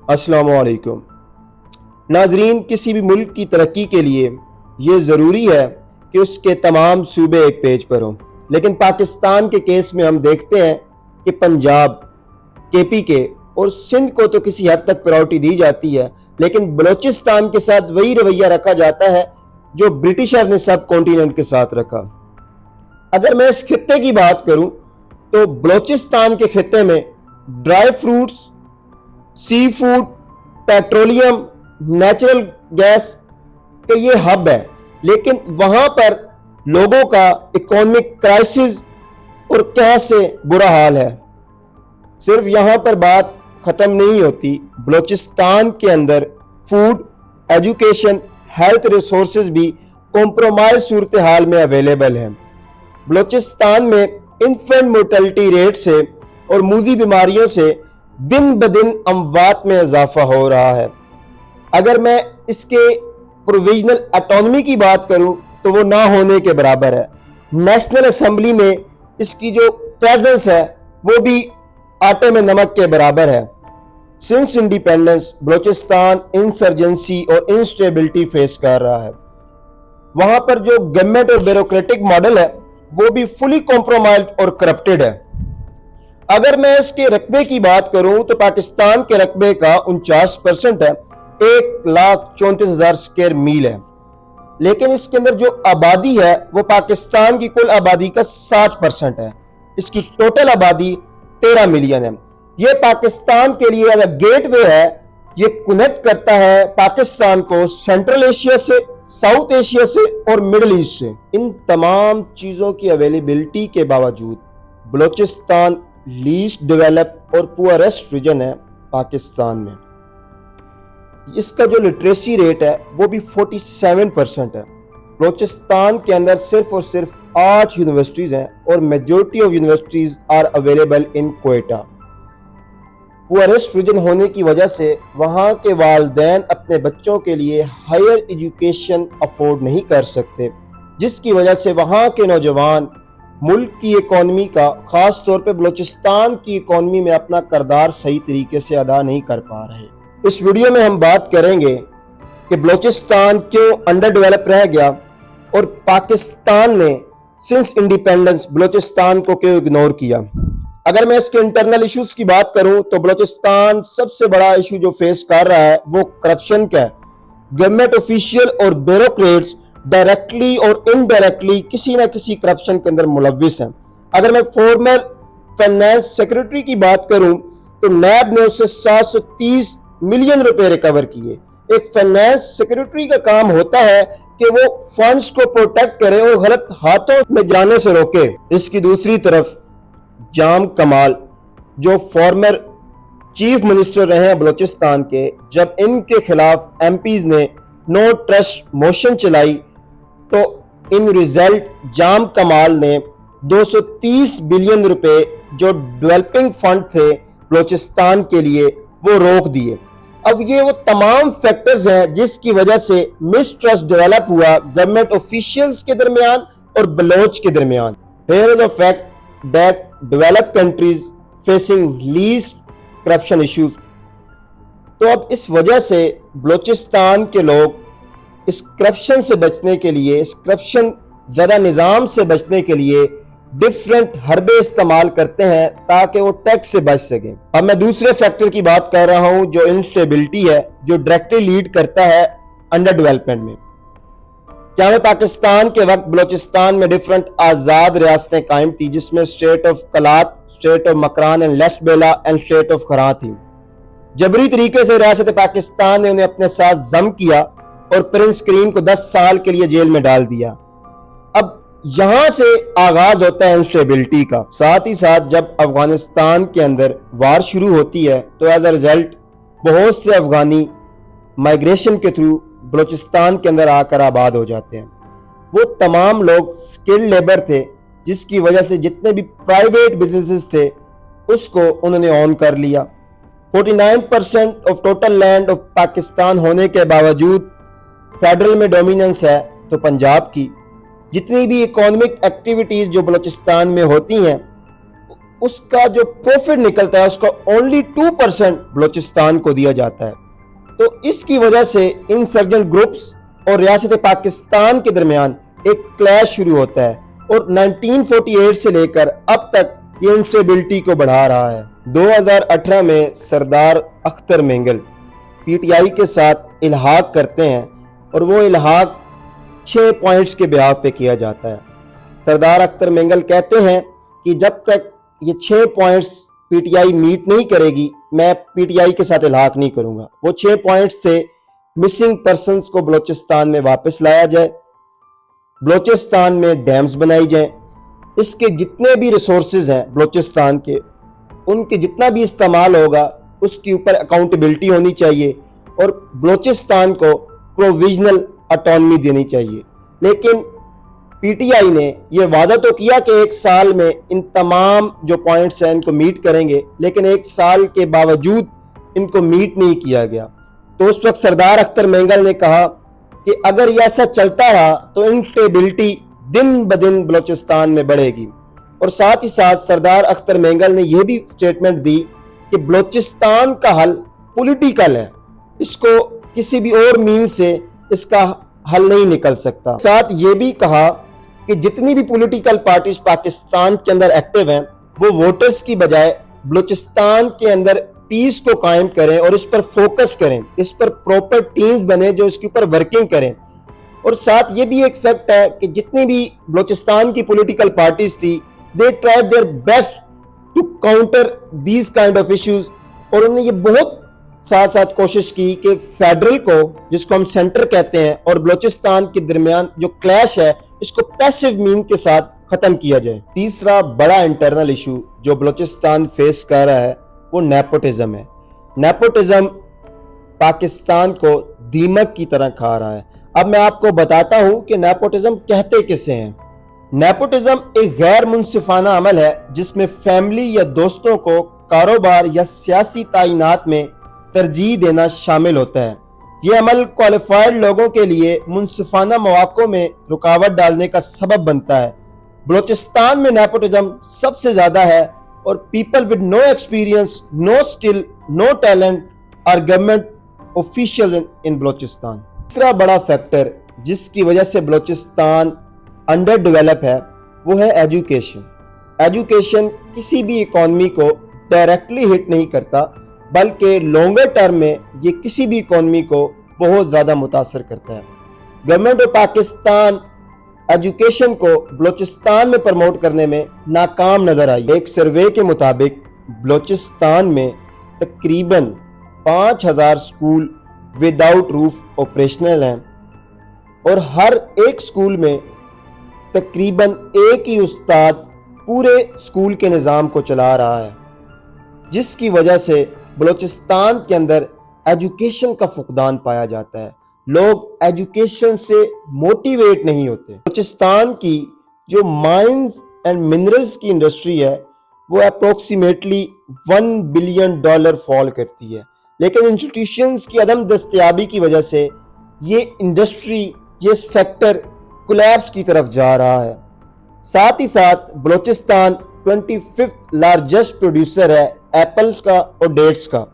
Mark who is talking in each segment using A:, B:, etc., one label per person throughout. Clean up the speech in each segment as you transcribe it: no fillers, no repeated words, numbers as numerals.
A: अस्सलामुअलैकुम नाजरीन, किसी भी मुल्क की तरक्की के लिए ये ज़रूरी है कि उसके तमाम सूबे एक पेज पर हों। लेकिन पाकिस्तान के केस में हम देखते हैं कि पंजाब, KPK और सिंध को तो किसी हद तक प्रायोरिटी दी जाती है, लेकिन बलूचिस्तान के साथ वही रवैया रखा जाता है जो ब्रिटिशर ने सब कॉन्टिनेंट के साथ रखा। अगर मैं इस खित्ते की बात करूं तो बलूचिस्तान के खित्ते में dry fruits, sea food, petroleum, natural gas का ये हब है, लेकिन वहां पर लोगों का इकोनॉमिक क्राइसिस और कैसे बुरा हाल है। सिर्फ यहां पर बात खत्म नहीं होती, बलूचिस्तान के अंदर फूड, एजुकेशन, हेल्थ रिसोर्सेज भी कॉम्प्रोमाइज सूरत हाल में अवेलेबल हैं। बलूचिस्तान में इन्फेंट मोर्टेलिटी रेट से और मूजी बीमारियों से दिन ब दिन अमवात में इजाफा हो रहा है। अगर मैं इसके प्रोविजनल ऑटोनॉमी की बात करूं तो वो ना होने के बराबर है। नेशनल असेंबली में इसकी जो प्रेजेंस है वो भी आटे में नमक के बराबर है। सिंस इंडिपेंडेंस बलूचिस्तान इंसर्जेंसी और इंस्टेबिलिटी फेस कर रहा है। वहां पर जो गवर्नमेंट और ब्यूरोक्रेटिक मॉडल है वो भी फुली कॉम्प्रोमाइज और करप्टेड है। अगर मैं इसके रकबे की बात करूं तो पाकिस्तान के रकबे का 49% है, 1,34,000 स्क्वायर मील है, लेकिन इसके अंदर जो आबादी है वो पाकिस्तान की कुल आबादी का 60% है। इसकी टोटल आबादी 13 मिलियन है। ये पाकिस्तान के लिए एज अ गेटवे है, ये कनेक्ट करता है पाकिस्तान को सेंट्रल एशिया से, साउथ एशिया से और मिडिल ईस्ट से। इन तमाम चीजों की अवेलेबिलिटी के बावजूद बलूचिस्तान लीस्ट डेवलप और पुअरेस्ट रीजन है पाकिस्तान में। इसका जो लिटरेसी रेट है वो भी 47% है। बलूचिस्तान के अंदर सिर्फ और सिर्फ 8 यूनिवर्सिटीज हैं और majority of universities are available in Quetta. Poorest region होने की वजह से वहाँ के वालिदैन अपने बच्चों के लिए हायर एजुकेशन अफोर्ड नहीं कर सकते, जिसकी वजह से वहाँ के नौजवान मुल्क की इकोनॉमी का, खास तौर पे बलूचिस्तान की इकोनॉमी में अपना किरदार सही तरीके से अदा नहीं कर पा रहे। इस वीडियो में हम बात करेंगे कि बलूचिस्तान क्यों अंडर डेवलप रह गया और पाकिस्तान ने सिंस इंडिपेंडेंस बलूचिस्तान को क्यों इग्नोर किया। अगर मैं इसके इंटरनल इश्यूज की बात करूं तो बलूचिस्तान सबसे बड़ा इशू जो फेस कर रहा है वो करप्शन का है। गवर्नमेंट ऑफिशियल और ब्यूरोक्रेट्स डायरेक्टली और इनडायरेक्टली किसी ना किसी करप्शन के अंदर मुलविस हैं। अगर मैं फॉर्मर फाइनेंस सेक्रेटरी की बात करूं तो नैब ने उससे 730 मिलियन रुपए रिकवर किए। एक फाइनेंस सेक्रेटरी का काम होता है कि वो फंड्स को प्रोटेक्ट करे और गलत हाथों में जाने से रोके। इसकी दूसरी तरफ जाम कमाल जो फॉर्मर चीफ मिनिस्टर रहे हैं बलूचिस्तान के, जब इनके खिलाफ MPs ने नो ट्रस्ट मोशन चलाई तो इन रिजल्ट जाम कमाल ने 230 बिलियन रुपए जो डेवलपिंग फंड थे बलूचिस्तान के लिए वो रोक दिए। अब ये वो तमाम फैक्टर्स हैं जिसकी वजह से मिसट्रस्ट डेवलप हुआ गवर्नमेंट ऑफिशियल्स के दरमियान और बलोच के दरमियान। Here is the fact that developed countries facing least corruption issues. तो अब इस वजह से बलूचिस्तान के लोग इस करप्शन से बचने के लिए, इस करप्शन ज़्यादा निज़ाम से बचने के लिए डिफरेंट हरबे इस्तेमाल करते हैं ताकि वो टैक्स से बच सकें। अब मैं दूसरे फैक्टर की बात कर रहा हूं जो इंस्टेबिलिटी है, जो डायरेक्टली लीड करता है अंडर डेवलपमेंट में। क्या में पाकिस्तान के वक्त बलूचिस्तान में डिफरेंट आज़ाद रियासतें कायम थी, जिसमें state of Kalat, state of Makran and Las Bela and state of Kharan थी। जबरी तरीके से रियासत पाकिस्तान ने उन्हें अपने साथ जम किया और प्रिंस करीम को 10 साल के लिए जेल में डाल दिया। अब यहां से आगाज होता है इंस्टेबिलिटी का। साथ ही साथ जब अफगानिस्तान के अंदर वार शुरू होती है तो एज अ रिजल्ट बहुत से अफगानी माइग्रेशन के थ्रू बलूचिस्तान के अंदर आकर आबाद हो जाते हैं। वो तमाम लोग स्किल्ड लेबर थे, जिसकी वजह से जितने भी प्राइवेट बिजनेसेस थे उसको उन्होंने ऑन कर लिया। 49% of total land of Pakistan होने के बावजूद फेडरल में डोमिनेंस है तो पंजाब की जितनी भी इकोनॉमिक एक्टिविटीज जो बलूचिस्तान में होती हैं उसका जो प्रॉफिट निकलता है उसका ओनली 2% बलूचिस्तान को दिया जाता है। तो इसकी वजह से इंसर्जेंट ग्रुप्स और रियासत पाकिस्तान के दरमियान एक क्लैश शुरू होता है और 1948 से लेकर अब तक ये इंस्टेबिलिटी को बढ़ा रहा है। 2018 में सरदार अख्तर मेंगल पीटीआई के साथ इल्हाक करते हैं और वो इल्हाक 6 पॉइंट्स के बिहाव पे किया जाता है। सरदार अख्तर मेंगल कहते हैं कि जब तक ये 6 पॉइंट्स पीटीआई मीट नहीं करेगी मैं पीटीआई के साथ इल्हाक नहीं करूंगा। वो 6 पॉइंट्स से मिसिंग पर्संस को बलूचिस्तान में वापस लाया जाए, बलूचिस्तान में डैम्स बनाई जाए, इसके जितने भी रिसोर्सेज हैं बलूचिस्तान के उनके जितना भी इस्तेमाल होगा उसके ऊपर अकाउंटेबिलिटी होनी चाहिए और बलूचिस्तान को प्रोविजनल ऑटोनॉमी देनी चाहिए। लेकिन पीटीआई ने यह वादा तो किया कि 1 साल में इन तमाम जो पॉइंट्स हैं इनको मीट करेंगे, लेकिन 1 साल के बावजूद इनको मीट नहीं किया गया। तो उस वक्त सरदार अख्तर मेंगल ने कहा कि अगर ये ऐसा चलता रहा तो इंस्टेबिलिटी दिन ब दिन बलूचिस्तान में बढ़ेगी। और साथ ही साथ सरदार अख्तर मेंगल ने यह भी स्टेटमेंट दी कि बलूचिस्तान का हल पॉलिटिकल है, इसको किसी भी और मीन्स से इसका हल नहीं निकल सकता। साथ ये भी कहा कि जितनी भी पॉलिटिकल पार्टीज पाकिस्तान के अंदर एक्टिव हैं वो वोटर्स की बजाय बलूचिस्तान के अंदर पीस को कायम करें और इस पर फोकस करें, इस पर प्रॉपर टीम्स बने जो इसके ऊपर वर्किंग करें। और साथ ये भी एक फैक्ट है कि जितनी भी बलूचिस्तान की पॉलिटिकल पार्टीज थी they tried their best to counter these kind of issues और उन्होंने ये बहुत साथ साथ कोशिश की कि फेडरल को, जिसको हम सेंटर कहते हैं, और बलूचिस्तान के दरमियान जो क्लैश है इसको पैसिव मीन के साथ खत्म किया जाए। तीसरा बड़ा इंटरनल इशू जो बलूचिस्तान फेस कर रहा है वो नेपोटिज्म है। नेपोटिज्म पाकिस्तान को दीमक की तरह खा रहा है। अब मैं आपको बताता हूं कि नेपोटिज्म कहते किसे हैं। नेपोटिज्म एक गैर मुनसिफाना अमल है जिसमें फैमिली या दोस्तों को कारोबार या सियासी तैनात में तरजीह देना शामिल होता है। यह अमल क्वालिफाइड लोगों के लिए मुनसिफाना मौक़ों में रुकावट डालने का सबब बनता है। बलूचिस्तान में नेपोटिज्म सबसे ज्यादा है और people with no experience, no skill, no talent are government official in Balochistan. तीसरा बड़ा फैक्टर जिसकी वजह से बलूचिस्तान अंडर डेवलप है वो है एजुकेशन। एजुकेशन किसी भी इकॉनमी को डायरेक्टली हिट नहीं करता बल्कि लॉन्गर टर्म में ये किसी भी इकॉनमी को बहुत ज़्यादा मुतासर करता है। गवर्नमेंट ऑफ पाकिस्तान एजुकेशन को बलूचिस्तान में प्रमोट करने में नाकाम नजर आई। एक सर्वे के मुताबिक बलूचिस्तान में तकरीबन 5000 स्कूल विदाउट रूफ ऑपरेशनल हैं और हर एक स्कूल में तकरीबन एक ही उस्ताद पूरे स्कूल के निज़ाम को चला रहा है, जिसकी वजह से बलूचिस्तान के अंदर एजुकेशन का फुकदान पाया जाता है। लोग एजुकेशन से मोटिवेट नहीं होते। बलूचिस्तान की जो माइंस एंड मिनरल्स की इंडस्ट्री है वो अप्रोक्सीमेटली $1 बिलियन फॉल करती है, लेकिन इंस्टीट्यूशंस की अदम दस्तयाबी की वजह से ये इंडस्ट्री, ये सेक्टर कोलैप्स की तरफ जा रहा है। साथ ही साथ बलूचिस्तान 25th लार्जेस्ट प्रोड्यूसर है एप्पल्स का और डेट्स का,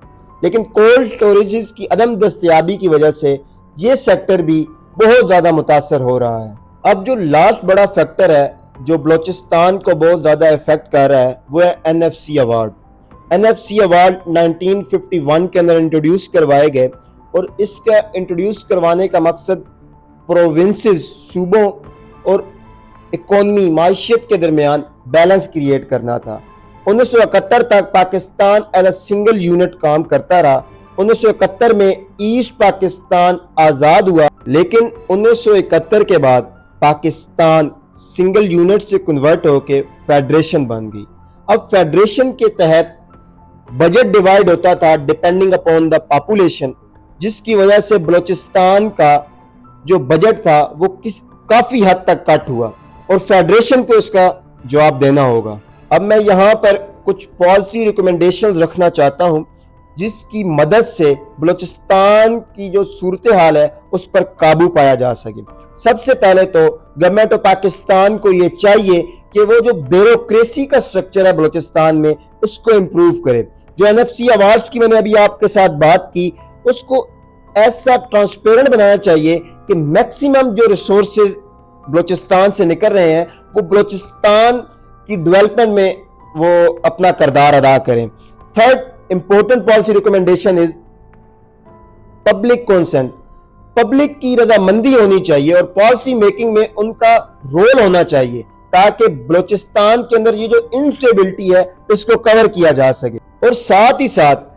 A: लेकिन कोल्ड स्टोरेजेस की अदम दस्तयाबी की वजह से ये सेक्टर भी बहुत ज़्यादा मुतासर हो रहा है। अब जो लास्ट बड़ा फैक्टर है जो बलूचिस्तान को बहुत ज़्यादा इफेक्ट कर रहा है वो है NFC अवार्ड। NFC अवार्ड 1951 के अंदर इंट्रोड्यूस करवाए गए और इसका इंट्रोड्यूस करवाने का मकसद प्रोविंसेस, सूबों और इकोनॉमी, माशियत के दरमियान बैलेंस क्रिएट करना था। 1971 तक Pakistan as a single unit काम करता रहा। 1971 में ईस्ट पाकिस्तान आज़ाद हुआ, लेकिन 1971 के बाद पाकिस्तान सिंगल यूनिट से कन्वर्ट होकर फेडरेशन बन गई। अब फेडरेशन के तहत बजट डिवाइड होता था डिपेंडिंग अपॉन द पॉपुलेशन, जिसकी वजह से बलूचिस्तान का जो बजट था वो काफ़ी हद तक कट हुआ और फेडरेशन को इसका जवाब देना होगा। अब मैं यहाँ पर कुछ पॉलिसी रिकमेंडेशंस रखना चाहता हूँ जिसकी मदद से बलूचिस्तान की जो सूरत हाल है उस पर काबू पाया जा सके। सबसे पहले तो गवर्नमेंट ऑफ पाकिस्तान को ये चाहिए कि वो जो ब्यूरोक्रेसी का स्ट्रक्चर है बलूचिस्तान में उसको इम्प्रूव करे। जो NFC अवार्ड्स की मैंने अभी आपके साथ बात की, उसको ऐसा ट्रांसपेरेंट बनाना चाहिए कि मैक्सिमम जो रिसोर्सेज बलूचिस्तान से निकल रहे हैं वो बलूचिस्तान की डेवलपमेंट में वो अपना किरदार अदा करें। Third important policy recommendation is public consent. Public की रजामंदी होनी चाहिए और पॉलिसी मेकिंग में उनका रोल होना चाहिए ताकि बलूचिस्तान के अंदर ये जो इंस्टेबिलिटी है इसको कवर किया जा सके। और साथ ही साथ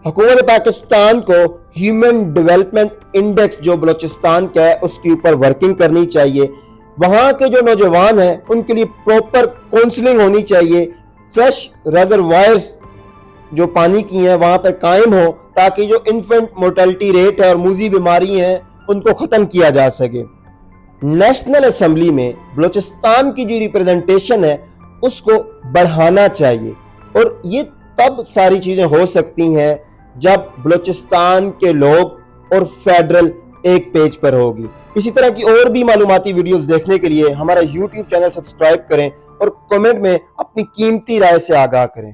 A: हुकूमत पाकिस्तान को ह्यूमन डेवलपमेंट इंडेक्स जो बलूचिस्तान का है उसके ऊपर वर्किंग करनी चाहिए। वहां के जो नौजवान हैं उनके लिए प्रॉपर काउंसलिंग होनी चाहिए। फ्रेश रिजर्वायर्स जो पानी की हैं वहां पर कायम हो ताकि जो इन्फेंट मोर्टेलिटी रेट है और मूजी बीमारी हैं उनको खत्म किया जा सके। नेशनल असेंबली में बलूचिस्तान की जो रिप्रेजेंटेशन है उसको बढ़ाना चाहिए और ये तब सारी चीजें हो सकती हैं जब बलूचिस्तान के लोग और फेडरल एक पेज पर होगी। इसी तरह की और भी मालूमाती वीडियोस देखने के लिए हमारा YouTube चैनल सब्सक्राइब करें और कमेंट में अपनी कीमती राय से आगाह करें।